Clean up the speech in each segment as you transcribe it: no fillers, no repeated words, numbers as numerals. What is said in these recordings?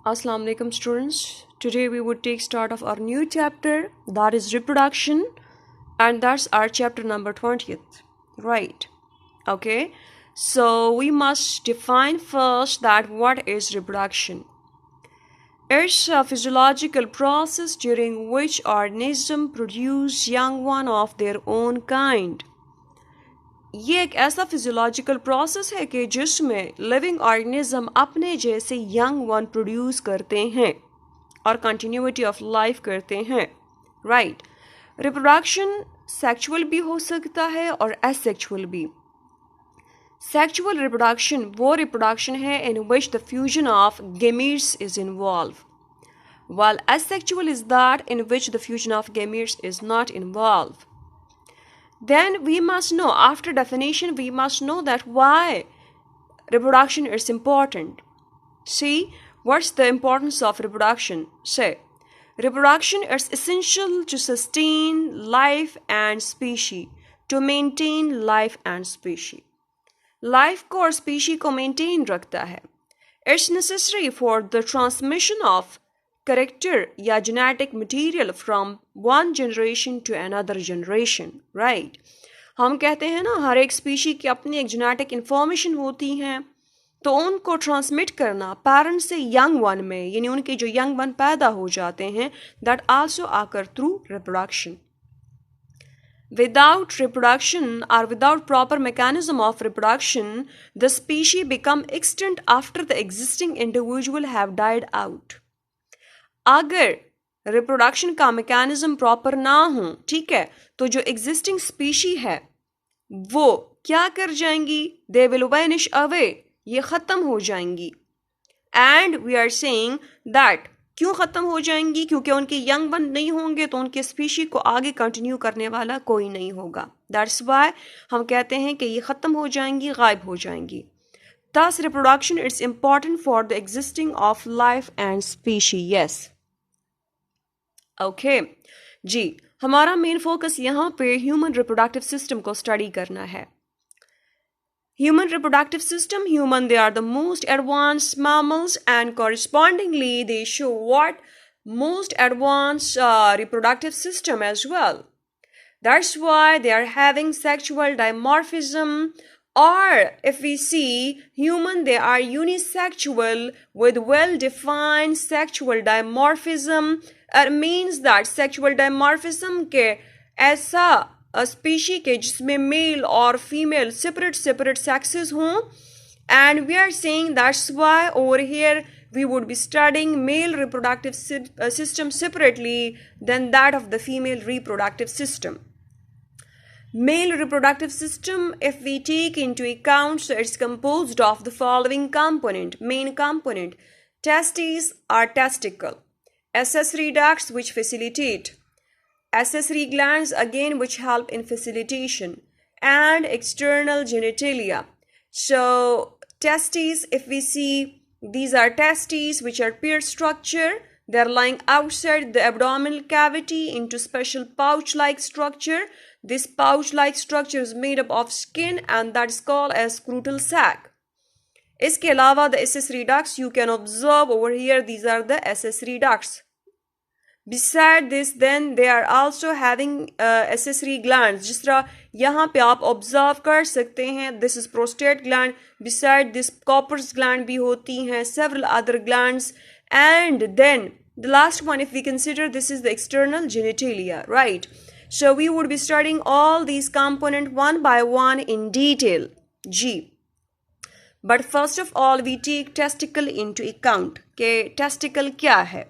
Assalamu alaikum students. Today we would take start of our new chapter, that is reproduction, and that's our chapter number 20th. Right. Okay. So we must define first that what is reproduction. It's a physiological process during which organisms produce young one of their own kind. ये एक ऐसा physiological process है कि जिसमें living organism अपने जैसे young one produce करते हैं और कंटिन्यूटी ऑफ लाइफ करते हैं राइट रिप्रोडक्शन सेक्सुअल भी हो सकता है और एसेक्सुअल भी सेक्सुअल रिप्रोडक्शन वो रिप्रोडक्शन है in which the fusion of gametes is involved while asexual is that in which the fusion of gametes is not involved. Then we must know, after definition, we must know that why reproduction is important. See, what's the importance of reproduction? Say, reproduction is essential to sustain life and species, to maintain life and species. Life को और species को maintain रखता है. It's necessary for the transmission of character या genetic material from one generation to another generation, right? हम कहते हैं ना हर एक स्पीशी की अपनी एक जेनेटिक इंफॉर्मेशन होती हैं तो उनको ट्रांसमिट करना पेरेंट्स से यंग वन में यानी उनके जो यंग वन पैदा हो जाते हैं दैट आल्सो आकर through reproduction Without reproduction or without proper mechanism of reproduction, the species become extinct after the existing individual have died out. अगर रिप्रोडक्शन का मैकेनिज्म प्रॉपर ना हो ठीक है तो जो एग्जिस्टिंग स्पीशी है वो क्या कर जाएंगी दे विल वैनिश अवे ये ख़त्म हो जाएंगी and we are saying that क्यों ख़त्म हो जाएंगी क्योंकि उनके यंग वन नहीं होंगे तो उनके स्पीशी को आगे कंटिन्यू करने वाला कोई नहीं होगा दैट्स वाई हम कहते हैं कि ये ख़त्म हो जाएंगी गायब हो जाएंगी Thus reproduction is important for the existing of life and species. Yes. Okay जी हमारा मेन फोकस यहाँ पे ह्यूमन रिप्रोडक्टिव सिस्टम को स्टडी करना है human reproductive system human they are the most advanced mammals and correspondingly they show what most advanced reproductive system as well. That's why they are having sexual dimorphism or if we see human they are unisexual with well-defined sexual dimorphism. It means that sexual dimorphism के ऐसा species के जिसमें male और female separate sexes हों and we are saying that's why over here we would be studying male reproductive system separately than that of the female reproductive system. Male reproductive system, if we take into account, so it's composed of the following main component. Testes are testicle. Accessory ducts which facilitate. Accessory glands again which help in facilitation. And external genitalia. So testes, if we see, these are testes which are paired structure. They are lying outside the abdominal cavity into special pouch-like structure. This pouch-like structure is made up of skin and that is called as scrotal sac. इसके अलावा the accessory ducts you can observe over here these are the accessory ducts. Beside this then they are also having accessory glands जिस तरह यहाँ पे आप observe कर सकते हैं this is prostate gland beside this Cowper's gland भी होती हैं several other glands and then the last one if we consider this is the external genitalia right. So we would be studying all these components one by one in detail. G. But first of all, we take testicle into account. Okay, testicle क्या है?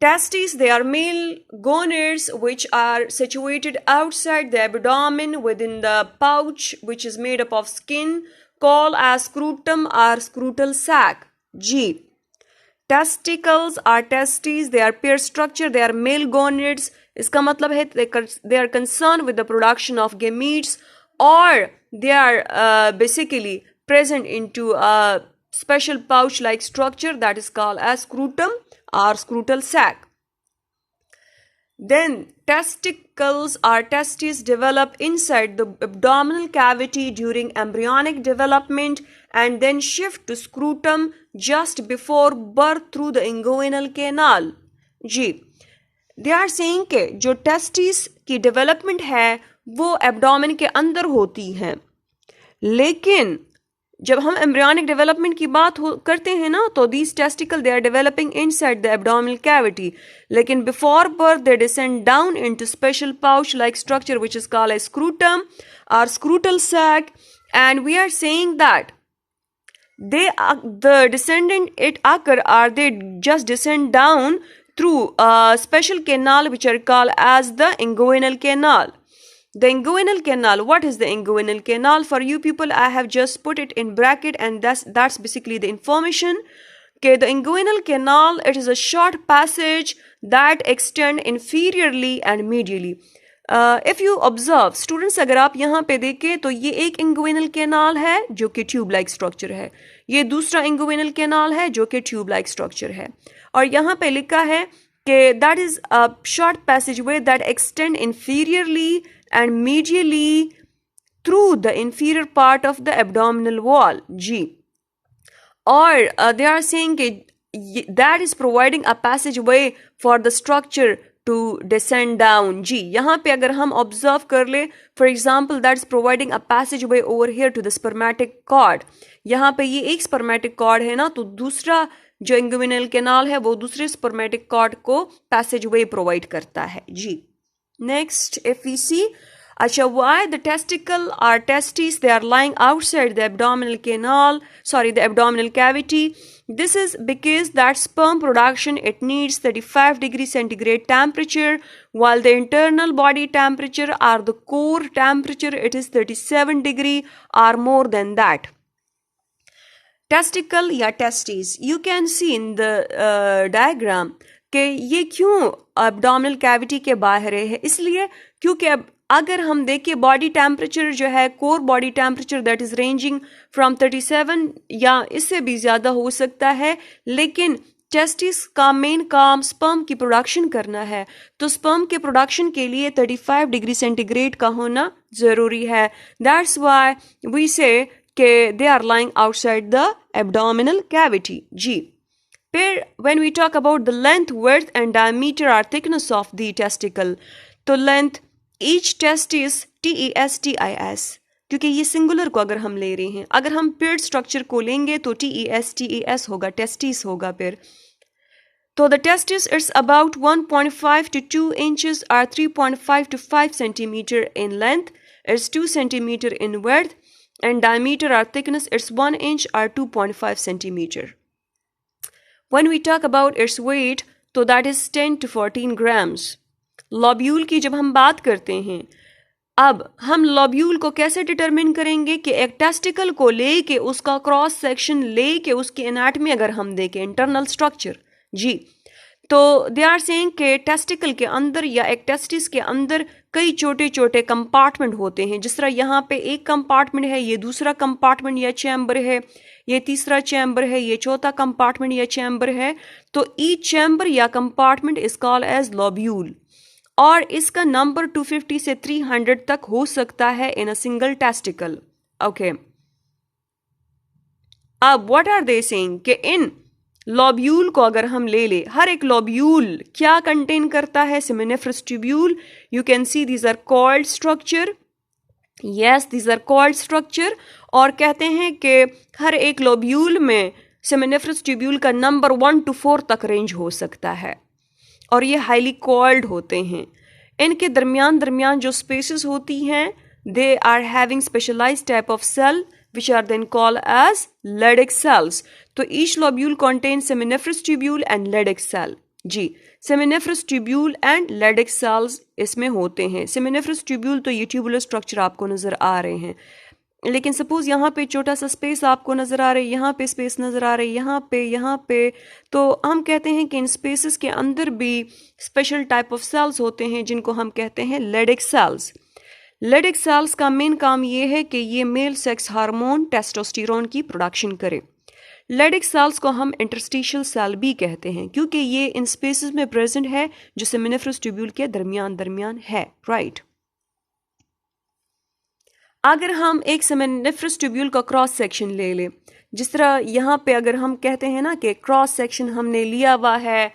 Testes, they are male gonads which are situated outside the abdomen within the pouch which is made up of skin called as scrotum or scrotal sac. G. Testicles are testes, they are paired structure, they are male gonads. इसका मतलब है they are concerned with the production of gametes or they are basically present into a special pouch-like structure that is called as scrotum or scrotal sac. Then testicles or testes develop inside the abdominal cavity during embryonic development and then shift to scrotum just before birth through the inguinal canal. जी, they are saying के जो testis की development है वो abdomen के अंदर होती है, लेकिन जब हम एम्ब्रियोनिक डेवलपमेंट की बात करते हैं ना, तो these testicle they are developing inside the abdominal cavity, लेकिन before birth they descend down into special pouch like structure which is called as scrotum और scrotal sac, and we are saying that the descendant it occur or they just descend down through a special canal which are called as the inguinal canal. The inguinal canal, what is the inguinal canal? For you people, I have just put it in bracket, and that's basically the information. Okay, the inguinal canal, it is a short passage that extend inferiorly and medially. If you observe, students, अगर आप यहाँ पे देखें तो ये एक inguinal canal है जो कि ट्यूब लाइक स्ट्रक्चर है, ये दूसरा inguinal canal है जो कि ट्यूब लाइक स्ट्रक्चर है, और यहाँ पे लिखा है कि that is a short passageway that extend inferiorly and medially through the inferior part of the abdominal wall. जी, और they are saying that is providing a passageway for the structure to descend down. जी, यहाँ पे अगर हम observe कर ले, for example, that's providing a passageway over here to the spermatic cord. यहाँ पे ये एक spermatic cord है ना, तो दूसरा जो inguinal canal है वो दूसरे spermatic cord को passageway provide करता है. जी, next if we see, अच्छा, why the testicle or testes they are lying outside the abdominal canal, the abdominal cavity. This is because that sperm production it needs 35 degree centigrade temperature, while the internal body temperature or the core temperature it is 37 degree or more than that. Testicle या testes, you can see in the diagram कि ये क्यों abdominal cavity के बाहर है, इसलिए क्योंकि अब अगर हम देखें बॉडी टेम्परेचर जो है, core body temperature that is ranging from 37 या इससे भी ज़्यादा हो सकता है, लेकिन टेस्टिस का मेन काम स्पर्म की प्रोडक्शन करना है, तो स्पर्म के प्रोडक्शन के लिए 35 डिग्री सेंटीग्रेड का होना ज़रूरी है. दैट्स व्हाई वी से कि they are lying outside the abdominal cavity. जी, फिर when we talk about the length, width and diameter और थिकनेस ऑफ द टेस्टिकल, तो लेंथ each testis TESTIS, क्योंकि ये सिंगुलर को अगर हम ले रहे हैं, अगर हम पेयर्ड स्ट्रक्चर को लेंगे तो TES होगा, टेस्टिस होगा. फिर तो the testis it's about 1.5 to 2 inches or 3.5 to 5 centimeter in length, it's 2 centimeter in width, and diameter or thickness it's 1 inch or 2.5 centimeter. When we talk about its weight, तो that is 10 to 14 grams. Lobule की जब हम बात करते हैं, अब हम lobule को कैसे डिटरमिन करेंगे कि एक टेस्टिकल को लेके उसका क्रॉस सेक्शन लेके उसकी एनाटमी अगर हम देखें, इंटरनल स्ट्रक्चर. जी, तो दे आर सेइंग कि टेस्टिकल के अंदर या एक टेस्टिस के अंदर कई छोटे छोटे कंपार्टमेंट होते हैं. जिस तरह यहाँ पे एक कंपार्टमेंट है, ये दूसरा कंपार्टमेंट या चैम्बर है, ये तीसरा चैम्बर है, ये चौथा कंपार्टमेंट या चैम्बर है. तो ईच चैम्बर या compartment is called as lobule, और इसका नंबर 250 से 300 तक हो सकता है इन अ सिंगल टेस्टिकल. ओके, अब व्हाट आर दे सेइंग कि इन लॉब्यूल को अगर हम ले ले, हर एक लॉब्यूल क्या कंटेन करता है? Seminiferous tubule. You can see these are called structure. Yes, these are called structure. और कहते हैं कि हर एक लॉब्यूल में सेमिनिफरस ट्यूब्यूल का नंबर 1 to 4 तक रेंज हो सकता है, और ये हाईली कॉल्ड होते हैं. इनके दरमियान जो स्पेसेस होती हैं, they are having specialised type of cell which are then called as Leydig cells. तो each lobule contains seminiferous tubule and Leydig cell. जी, seminiferous tubule and Leydig cells इसमें होते हैं. seminiferous tubule तो ये tubular structure आपको नज़र आ रहे हैं, लेकिन सपोज यहाँ पे छोटा सा स्पेस आपको नज़र आ रहा है, यहाँ पे स्पेस नज़र आ रही है, यहाँ पे, तो हम कहते हैं कि इन स्पेसेस के अंदर भी स्पेशल टाइप ऑफ सेल्स होते हैं जिनको हम कहते हैं Leydig cells. Leydig cells का मेन काम ये है कि ये मेल सेक्स हार्मोन टेस्टोस्टेरोन की प्रोडक्शन करे. Leydig cells को हम इंटरस्टिशियल सेल भी कहते हैं क्योंकि ये इन स्पेसेस में प्रेजेंट है जो सेमिनिफरस ट्यूब्यूल के दरमियान है. राइट. अगर हम एक सेमिनिफरस ट्यूब्यूल का क्रॉस सेक्शन ले लें, जिस तरह यहाँ पे अगर हम कहते हैं ना कि क्रॉस सेक्शन हमने लिया हुआ है,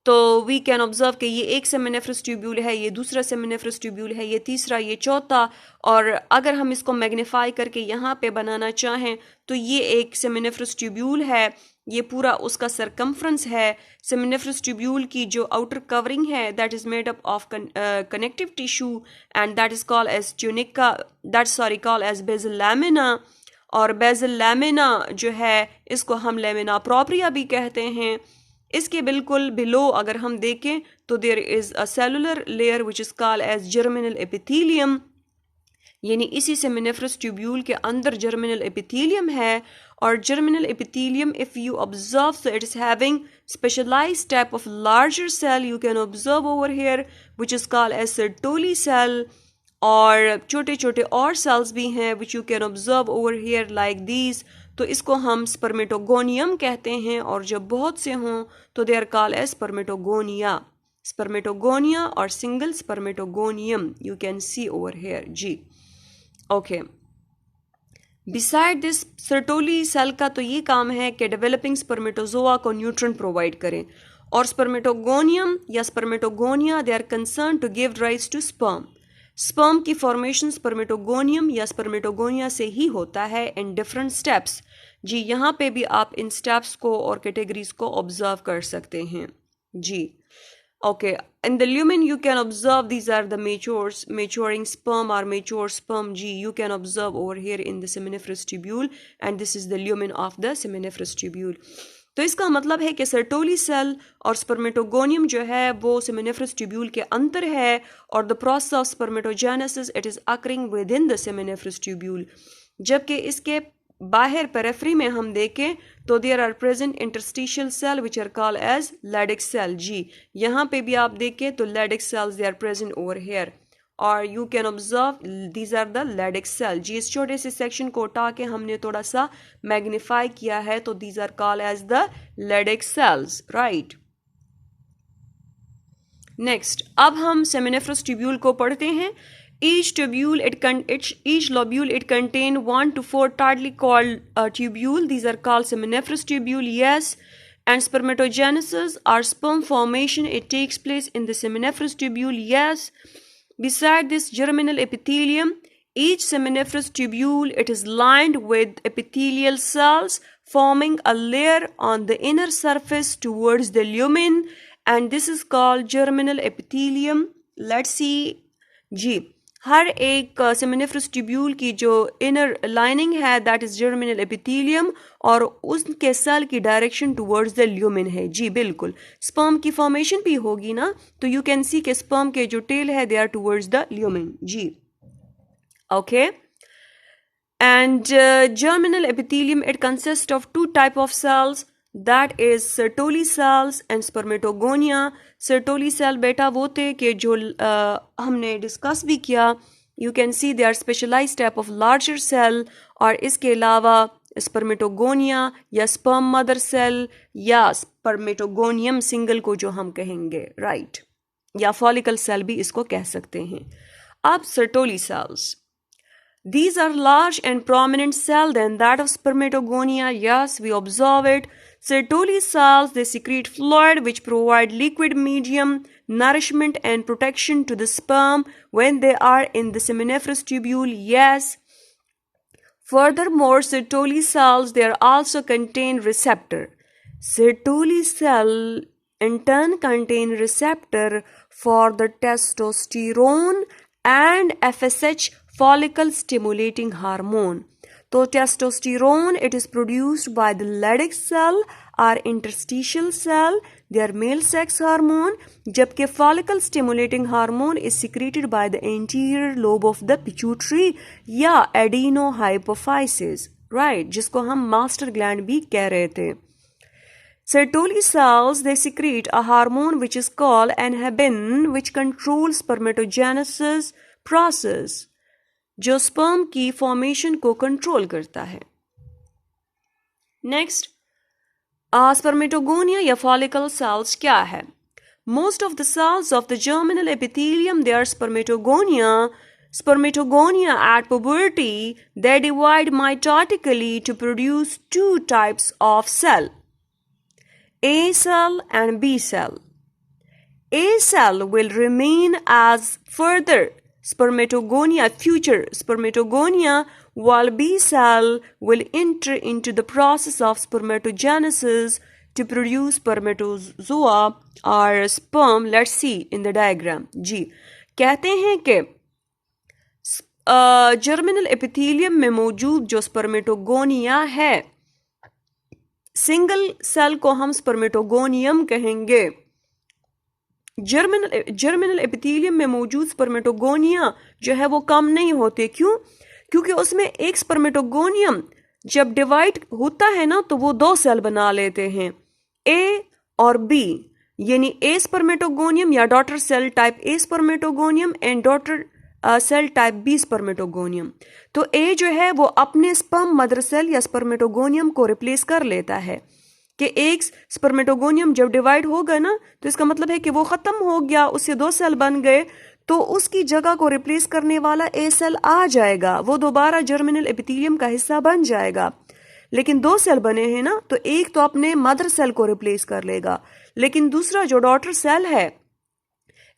तो वी कैन ऑब्जर्व कि ये एक सेमिनिफरस ट्यूब्यूल है, ये दूसरा सेमिनिफरस ट्यूब्यूल है, ये तीसरा, ये चौथा, और अगर हम इसको मैग्नीफाई करके यहाँ पे बनाना चाहें तो ये एक सेमिनिफरस ट्यूब्यूल है, ये पूरा उसका सरकमफ्रेंस है। सेमिनिफरस ट्यूब्यूल की जो आउटर कवरिंग है that is made up of connective tissue and that is called as tunica, called as basal lamina. और बेसल लैमिना जो है इसको हम लैमिना प्रोप्रिया भी कहते हैं। इसके बिल्कुल बिलो अगर हम देखें तो there is a cellular layer which is called as germinal epithelium, यानी इसी सेमिनिफरस ट्यूब्यूल के अंदर जर्मिनल एपिथेलियम है। और germinal epithelium if you observe so it is having specialised type of larger cell, you can observe over here which is called as Sertoli cell. और छोटे छोटे और सेल्स भी हैं which you can observe over here like these, तो इसको हम spermatogonium कहते हैं। और जब बहुत से हों तो they are called as spermatogonia, spermatogonia और single spermatogonium you can see over here जी। Okay, beside this Sertoli cell का तो ये काम है कि डेवलपिंग स्पर्मेटोजोआ को न्यूट्रिएंट प्रोवाइड करें। और स्पर्मेटोगोनियम या spermatogonia they are concern to give rise to sperm. Sperm की फॉर्मेशन स्पर्मेटोगोनियम या स्पर्मेटोगोनिया से ही होता है इन डिफरेंट स्टेप्स। जी यहाँ पे भी आप इन स्टेप्स को और कैटेगरीज को ऑब्जर्व कर सकते हैं जी। Okay, in the lumen you can observe these are the maturing sperm or mature sperm. G you can observe over here in the seminiferous tubule and this is the lumen of the seminiferous tubule. तो इसका मतलब है कि Sertoli cell और spermatogonium जो है वो seminiferous tubule के अंदर है और the process of spermatogenesis it is occurring within the seminiferous tubule. जबकि इसके बाहर पेरिफेरी में हम देखें तो there are present interstitial cell which are called as Leydig's cell. जी यहाँ पे भी आप देखें तो Leydig's cells they are present over here और you can observe these are the Leydig's cell. जी इस छोटे से सेक्शन को उठा के हमने थोड़ा सा मैग्नीफाई किया है तो these are called as the Leydig's cells, right. Next अब हम सेमिनिफरस ट्यूब्यूल को पढ़ते हैं। Each lobule it contain 1 to 4 tightly coiled tubule. These are called seminiferous tubule. Yes, and spermatogenesis or sperm formation it takes place in the seminiferous tubule. Yes. Beside this germinal epithelium, each seminiferous tubule it is lined with epithelial cells forming a layer on the inner surface towards the lumen, and this is called germinal epithelium. Let's see. जी हर एक seminiferous tubule की जो inner lining है that is germinal epithelium और उसके cell की direction towards the lumen है। जी बिल्कुल, sperm की फॉर्मेशन भी होगी ना तो यू कैन सी के स्पर्म के जो टेल है they are towards the lumen. जी okay, and germinal epithelium it consist of 2 type of cells that is Sertoli cells and spermatogonia. Sertoli cell बेटा वो थे कि जो हमने डिस्कस भी किया, you can see they are specialised type of larger cell. और इसके अलावा स्पर्मेटोगोनिया या स्पर्म मदर सेल या स्पर्मेटोगोनियम सिंगल को जो हम कहेंगे, राइट, या फॉलिकल सेल भी इसको कह सकते हैं। अब Sertoli cells, these are large and prominent cell than that of spermatogonia. Yes, we observe it. Sertoli cells, they secrete fluid which provide liquid medium, nourishment and protection to the sperm when they are in the seminiferous tubule. Yes. Furthermore, Sertoli cells, they are also contain receptor. Sertoli cell in turn contain receptor for the testosterone and FSH follicle stimulating hormone. So testosterone it is produced by the Leydig cell or interstitial cell, they are male sex hormone, जबकि follicle stimulating hormone is secreted by the anterior lobe of the pituitary या adenohypophysis, right, जिसको हम master gland भी कह रहे थे। Sertoli cells they secrete a hormone which is called anhabin which controls spermatogenesis process, जो sperm की formation को कंट्रोल करता है। नेक्स्ट स्पर्मेटोगोनिया या फॉलिकल सेल्स क्या है? Most of the cells of the germinal epithelium they are spermatogonia spermatogonia at puberty, they divide mitotically to produce two types of cell, A cell and B cell. A cell will remain as further spermatogonia, future spermatogonia, while B cell will enter into the process of spermatogenesis to produce spermatozoa or sperm. Let's see in the diagram. जी कहते हैं कि germinal epithelium में मौजूद जो spermatogonia है, single cell को हम spermatogonium कहेंगे। जर्मिनल एपिथेलियम में मौजूद स्पर्मेटोगोनिया जो है वो कम नहीं होते। क्यों? क्योंकि उसमें एक स्पर्मेटोगोनियम जब डिवाइड होता है ना तो वो दो सेल बना लेते हैं, ए और बी, यानी ए स्पर्मेटोगोनियम या daughter cell type A spermatogonium and daughter cell type B spermatogonium. तो ए जो है वो अपने स्पर्म मदर सेल या स्पर्मेटोगोनियम को रिप्लेस कर लेता है कि एक स्पर्मेटोगोनियम जब डिवाइड होगा ना तो इसका मतलब है कि वो ख़त्म हो गया, उससे दो सेल बन गए, तो उसकी जगह को रिप्लेस करने वाला ए सेल आ जाएगा, वो दोबारा जर्मिनल एपिथेलियम का हिस्सा बन जाएगा। लेकिन दो सेल बने हैं ना, तो एक तो अपने मदर सेल को रिप्लेस कर लेगा, लेकिन दूसरा जो डॉटर सेल है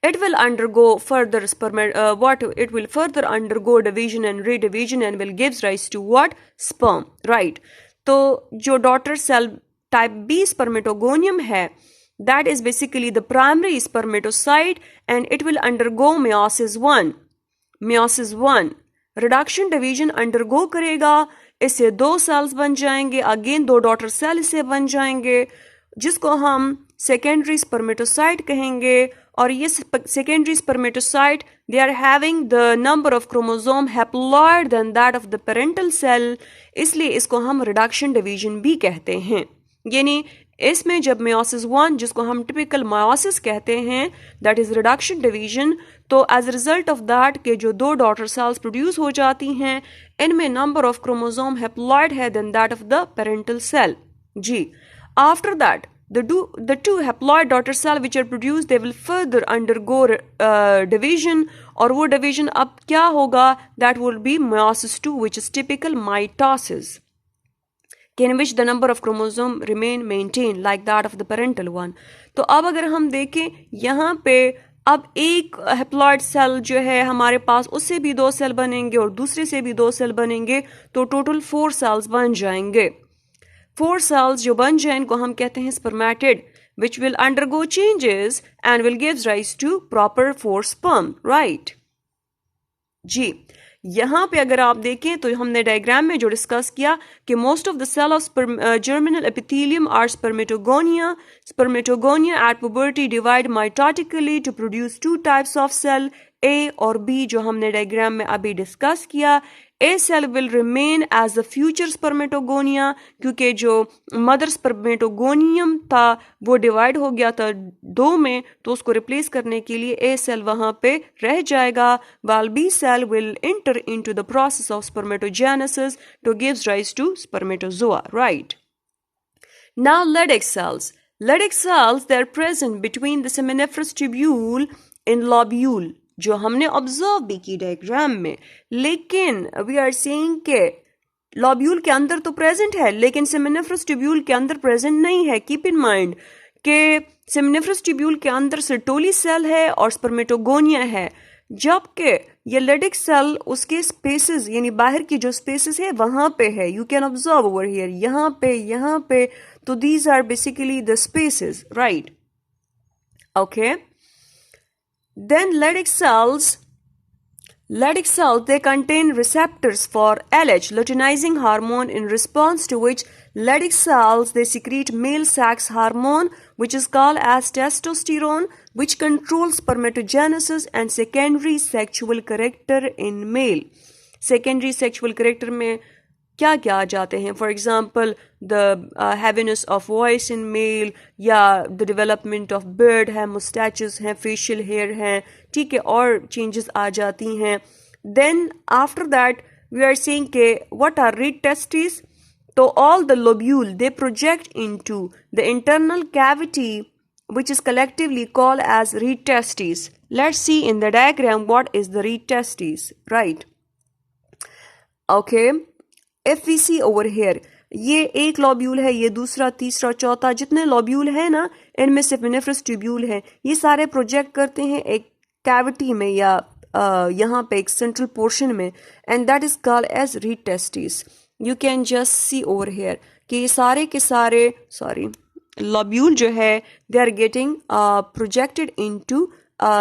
it will undergo further it will further undergo division and redivision and will gives rise to what? Sperm, right? तो जो daughter cell type B spermatogonium है, that is basically the primary spermatocyte and it will undergo meiosis 1 reduction division undergo करेगा, इससे दो sales बन जाएंगे, again दो daughter cell इससे बन जाएंगे जिसको हम सेकेंडरी स्पर्मेटोसाइट कहेंगे। और ये secondary spermatocyte they are having the number of chromosome haploid than that of the parental cell, इसलिए इसको हम रिडक्शन डिवीजन भी कहते हैं। यानी इसमें जब मेयोसिस 1 जिसको हम टिपिकल मेयोसिस कहते हैं, दैट इज रिडक्शन डिवीजन, तो as a result of that के जो दो डॉटर सेल्स प्रोड्यूस हो जाती हैं, इनमें नंबर ऑफ क्रोमोसोम हैप्लॉइड है than that of the parental cell. जी after that the two haploid daughter cell which are produced they will further undergo division, और वो division अब क्या होगा? that will be meiosis 2 which is typical mitosis in which the number of chromosome remain maintained like that of the parental one। तो अब अगर हम देखें यहाँ पे अब एक हैप्लॉइड सेल जो है हमारे पास, उससे भी दो सेल बनेंगे और दूसरे से भी दो सेल बनेंगे, तो टोटल 4 सेल्स बन जाएंगे। 4 cells जो बन जाए इनको हम कहते हैं spermatid which will undergo changes and will gives rise to proper 4 sperm, right? जी यहाँ पे अगर आप देखें तो हमने डायग्राम में जो डिस्कस किया कि most of the cell of germinal epithelium are spermatogonia at puberty divide mitotically to produce two types of cell, A और B, जो हमने डायग्राम में अभी डिस्कस किया। A cell will remain as the future spermatogonia, क्योंकि जो mother spermatogonium था वो डिवाइड हो गया था दो में, तो उसको रिप्लेस करने के लिए A cell वहाँ पे रह जाएगा, while B cell will enter into the process of spermatogenesis to gives rise to spermatozoa, right? Now Leydig cells. Leydig cells, they are present between the seminiferous tubule and lobule, जो हमने observe भी की diagram में, लेकिन we are saying के lobule के अंदर तो प्रेजेंट है लेकिन सेमिनिफरस ट्यूब्यूल के अंदर प्रेजेंट नहीं है। कीप इन माइंड के सेमिनिफरस ट्यूब्यूल के अंदर सर्टोली सेल है और स्पर्मेटोगोनिया है, जबकि ये लेडिक सेल उसके स्पेसेस यानी बाहर की जो स्पेसेस है वहां पे है। You can observe over here, यहाँ पे तो these are basically the spaces, right? Okay, then Leydig cells they contain receptors for LH, luteinizing hormone, in response to which Leydig cells they secrete male sex hormone which is called as testosterone, which controls spermatogenesis and secondary sexual character in male। secondary sexual character में क्या क्या आ जाते हैं? For example the heaviness of voice in male, या the development of beard है, moustaches हैं, facial hair हैं, ठीक है, और चेंजेस आ जाती हैं। Then after that we are saying के व्हाट आर रीड टेस्टिस, तो all the lobule they project into the internal cavity which is collectively called as reed testes. Let's see in the diagram what is the reed testes, right? Okay, if we see over here, ये एक lobule है, ये दूसरा, तीसरा, चौथा, जितने lobule है ना, इनमें सिफिनिफरस ट्यूब्यूल है, ये सारे प्रोजेक्ट करते हैं एक कैविटी में या यहाँ पे एक सेंट्रल पोर्शन में, and that is called as rete testis. You can just see over here कि ये सारे के सारे लॉब्यूल जो है they are getting projected into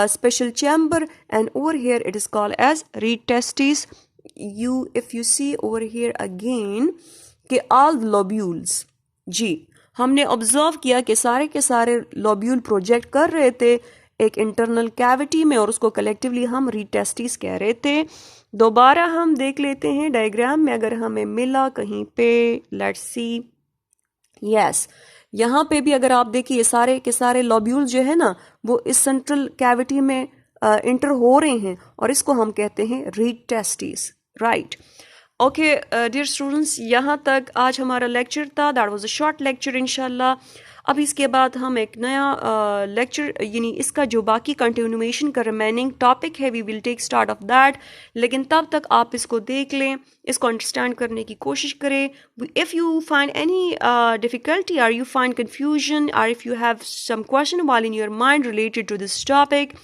special chamber, and over here it is called as reed testes. If you see over here again कि all lobules, जी हमने observe किया कि सारे के सारे लॉब्यूल प्रोजेक्ट कर रहे थे एक इंटरनल कैविटी में, और उसको कलेक्टिवली हम रीड टेस्टिस कह रहे थे. दोबारा हम देख लेते हैं डायग्राम में, अगर हमें मिला कहीं पे, लेट्स सी. यस, यहाँ पे भी अगर आप देखिए सारे के सारे लॉब्यूल जो है ना वो इस सेंट्रल कैविटी में इंटर हो रहे हैं, और इसको हम कहते हैं rete testis, right. Okay dear students, यहाँ तक आज हमारा लेक्चर था. That was a short lecture इंशाल्लाह. अब इसके बाद हम एक नया लेक्चर यानी इसका जो बाकी कंटिन्यूएशन का रिमेनिंग टॉपिक है we will take start of that. लेकिन तब तक आप इसको देख लें, इसको अंडरस्टैंड करने की कोशिश करें. If you find any difficulty or you find confusion or if you have some question while in your mind related to this topic,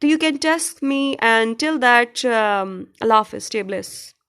so you can text me, and till that Allah Hafiz, stay blessed.